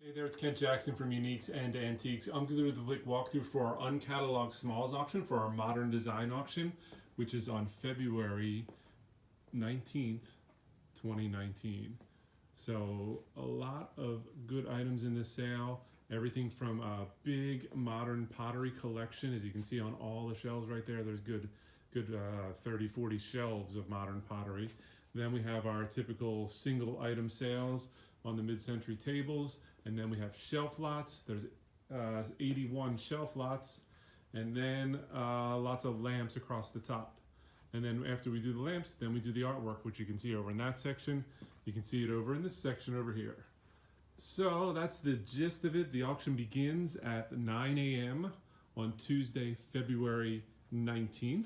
Hey there, it's Kent Jackson from Uniques and Antiques. I'm going to do a quick walkthrough for our uncatalogued smalls auction for our modern design auction, which is on February 19th, 2019. So a lot of good items in this sale. Everything from a big modern pottery collection, as you can see on all the shelves right there. There's good 30, 40 shelves of modern pottery. Then we have our typical single item sales on the mid-century tables, and then we have shelf lots. There's 81 shelf lots, and then lots of lamps across the top. And then after we do the lamps, then we do the artwork, which you can see over in that section. You can see it over in this section over here. So that's the gist of it. The auction begins at 9 a.m. on Tuesday, February 19th.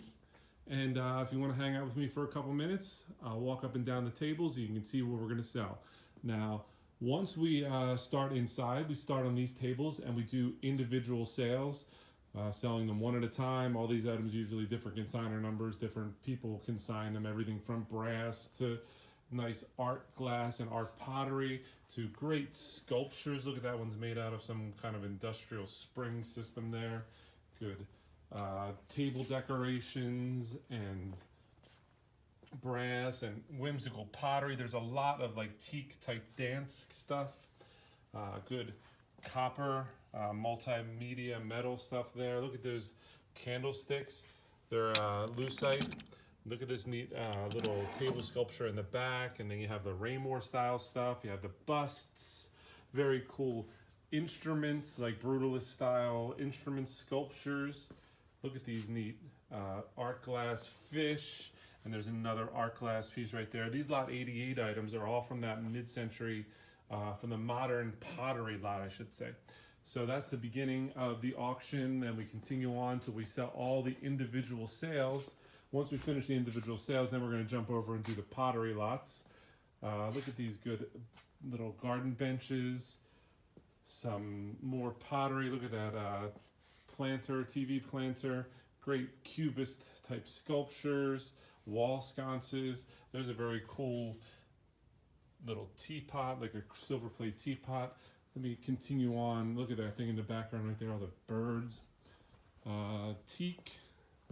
And if you want to hang out with me for a couple minutes, I'll walk up and down the tables so you can see what we're going to sell. Now, once we start inside, we start on these tables and we do individual sales, selling them one at a time. All these items usually different consignor numbers, different people consign them, everything from brass to nice art glass and art pottery to great sculptures. Look at that one's made out of some kind of industrial spring system there. Good table decorations and brass and whimsical pottery. There's a lot of like teak type dance stuff. Good copper, multimedia metal stuff there. Look at those candlesticks. They're lucite. Look at this neat little table sculpture in the back, and then you have the Raymore style stuff. You have the busts, very cool instruments like brutalist style instrument sculptures. Look at these neat art glass fish. And there's another art glass piece right there. These lot 88 items are all from that mid-century, from the modern pottery lot, I should say. So that's the beginning of the auction, and we continue on till we sell all the individual sales. Once we finish the individual sales, then we're going to jump over and do the pottery lots. Look at these good little garden benches, some more pottery. Look at that planter, TV planter, great cubist type sculptures, wall sconces. There's a very cool little teapot, like a silver plate teapot. Let me continue on. Look at that thing in the background right there, all the birds. Teak,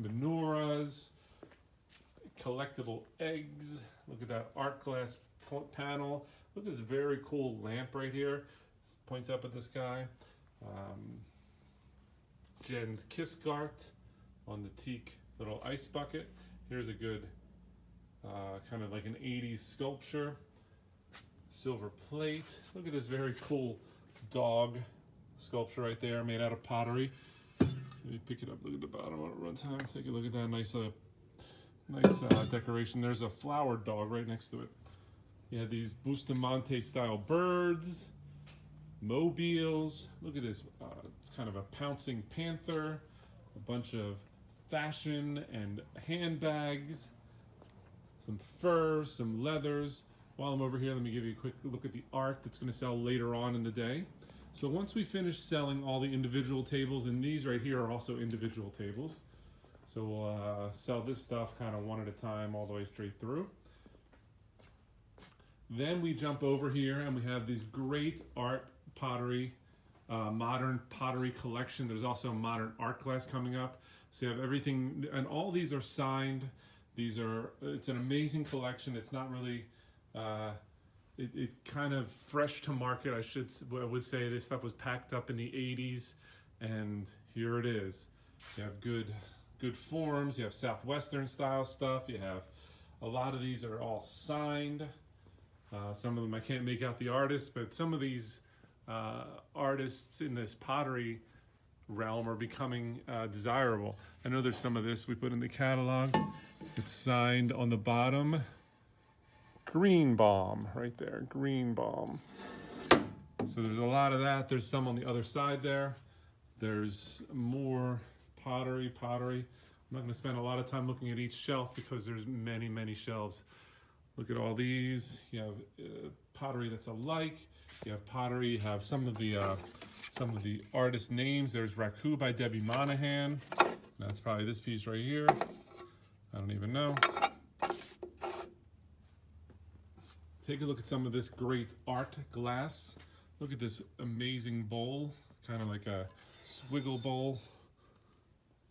menorahs, collectible eggs. Look at that art glass panel. Look at this very cool lamp right here. It points up at the sky. Jen's Kiss Gart on the teak little ice bucket. Here's a good kind of like an 80s sculpture. Silver plate. Look at this very cool dog sculpture right there made out of pottery. Let me pick it up, look at the bottom on runtime. Take a look at that nice decoration. There's a flowered dog right next to it. You have these Bustamante style birds, mobiles. Look at this kind of a pouncing panther, a bunch of fashion and handbags, some fur, some leathers. While I'm over here, let me give you a quick look at the art that's going to sell later on in the day. So once we finish selling all the individual tables, and these right here are also individual tables, so we'll sell this stuff kind of one at a time all the way straight through. Then we jump over here and we have this great art pottery, modern pottery collection. There's also a modern art glass coming up. So you have everything, and all these are signed. It's an amazing collection. It's not really, it kind of fresh to market, I would say. This stuff was packed up in the 80s, and here it is. You have good forms, you have Southwestern style stuff, you have, a lot of these are all signed. Some of them I can't make out the artists, but some of these artists in this pottery realm are becoming desirable. I know there's some of this we put in the catalog. It's signed on the bottom. Greenbaum, right there, Greenbaum. So there's a lot of that. There's some on the other side there. There's more pottery. I'm not going to spend a lot of time looking at each shelf because there's many shelves. Look at all these. You have pottery that's alike. You have pottery. You have some of the artist names. There's Raku by Debbie Monahan. That's probably this piece right here. I don't even know. Take a look at some of this great art glass. Look at this amazing bowl, kind of like a swiggle bowl.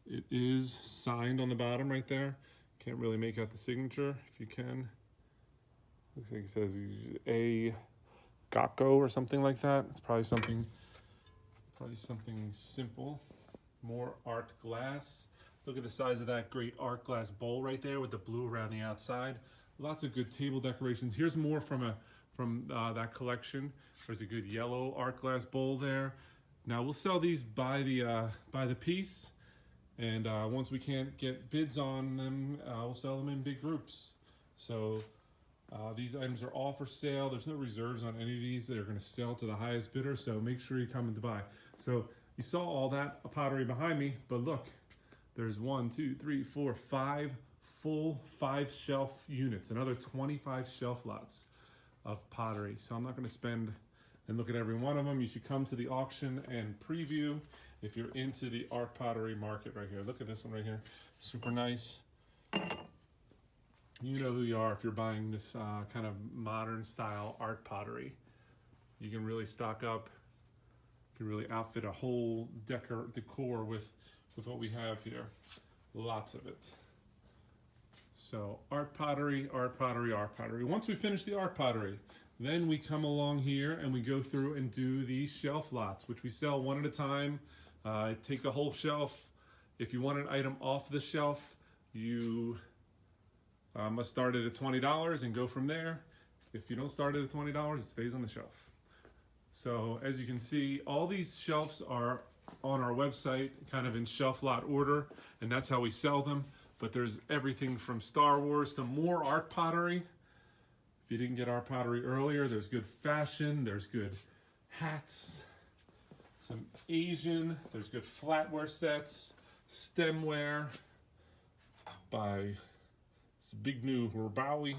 It is signed on the bottom right there. Can't really make out the signature. If you can, looks like it says A. Gakko or something like that. It's probably something simple. More art glass. Look at the size of that great art glass bowl right there with the blue around the outside. Lots of good table decorations. Here's more from that collection. There's a good yellow art glass bowl there. Now we'll sell these by the piece, and once we can't get bids on them, we'll sell them in big groups. So these items are all for sale. There's no reserves on any of these. They're going to sell to the highest bidder, so make sure you come in to buy. So you saw all that pottery behind me, but look, there's 1, 2, 3, 4, 5 full 5-shelf units, another 25 shelf lots of pottery. So I'm not going to spend and look at every one of them. You should come to the auction and preview if you're into the art pottery market right here. Look at this one right here, super nice. You know who you are if you're buying this kind of modern style art pottery. You can really stock up. You can really outfit a whole decor with what we have here. Lots of it. So art pottery, art pottery, art pottery. Once we finish the art pottery, then we come along here and we go through and do these shelf lots, which we sell one at a time. Take the whole shelf. If you want an item off the shelf, you must start it at $20 and go from there. If you don't start it at $20, it stays on the shelf. So as you can see, all these shelves are on our website, kind of in shelf lot order, and that's how we sell them. But there's everything from Star Wars to more art pottery. If you didn't get art pottery earlier, there's good fashion, there's good hats, some Asian, there's good flatware sets, stemware by this big new Bowie.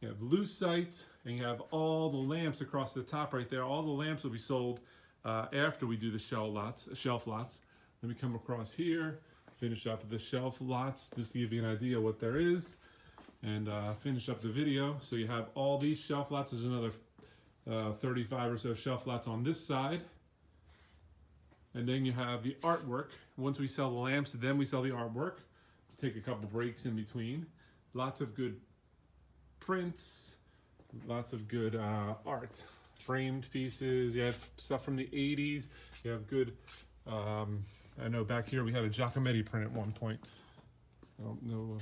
You have lucite, and you have all the lamps across the top right there. All the lamps will be sold after we do the shelf lots. Let me come across here, finish up the shelf lots, just to give you an idea what there is, and finish up the video. So you have all these shelf lots. There's another 35 or so shelf lots on this side. And then you have the artwork. Once we sell the lamps, then we sell the artwork. Take a couple breaks in between. Lots of good prints, lots of good art. Framed pieces, you have stuff from the 80s, you have good, I know back here we had a Giacometti print at one point. I don't know.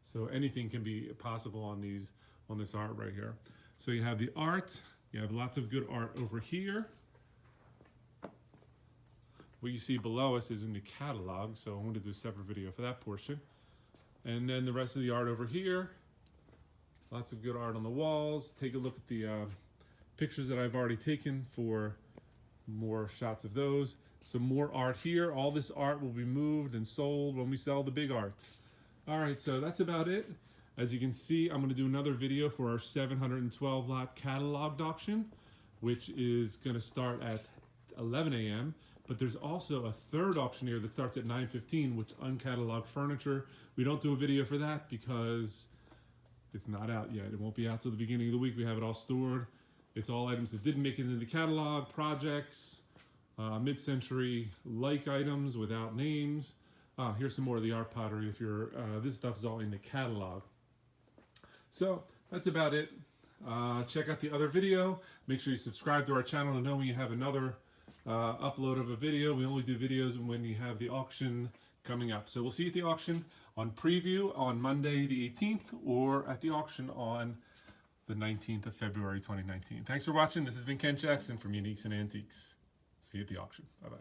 So anything can be possible on this art right here. So you have the art, you have lots of good art over here. What you see below us is in the catalog, so I'm going to do a separate video for that portion. And then the rest of the art over here. Lots of good art on the walls. Take a look at the pictures that I've already taken for more shots of those. Some more art here. All this art will be moved and sold when we sell the big art. All right, so that's about it. As you can see, I'm going to do another video for our 712 lot cataloged auction, which is going to start at 11 a.m. But there's also a third auctioneer that starts at 9:15, which is UnCataloged furniture. We don't do a video for that because it's not out yet. It won't be out till the beginning of the week. We have it all stored. It's all items that didn't make it into the catalog, projects, mid-century like items without names. Here's some more of the art pottery. If you're, this stuff is all in the catalog. So that's about it. Check out the other video. Make sure you subscribe to our channel to know when you have another upload of a video. We only do videos when you have the auction coming up. So we'll see you at the auction on preview on Monday the 18th or at the auction on the 19th of February 2019. Thanks for watching. This has been Ken Jackson from Uniques and Antiques. See you at the auction. Bye-bye.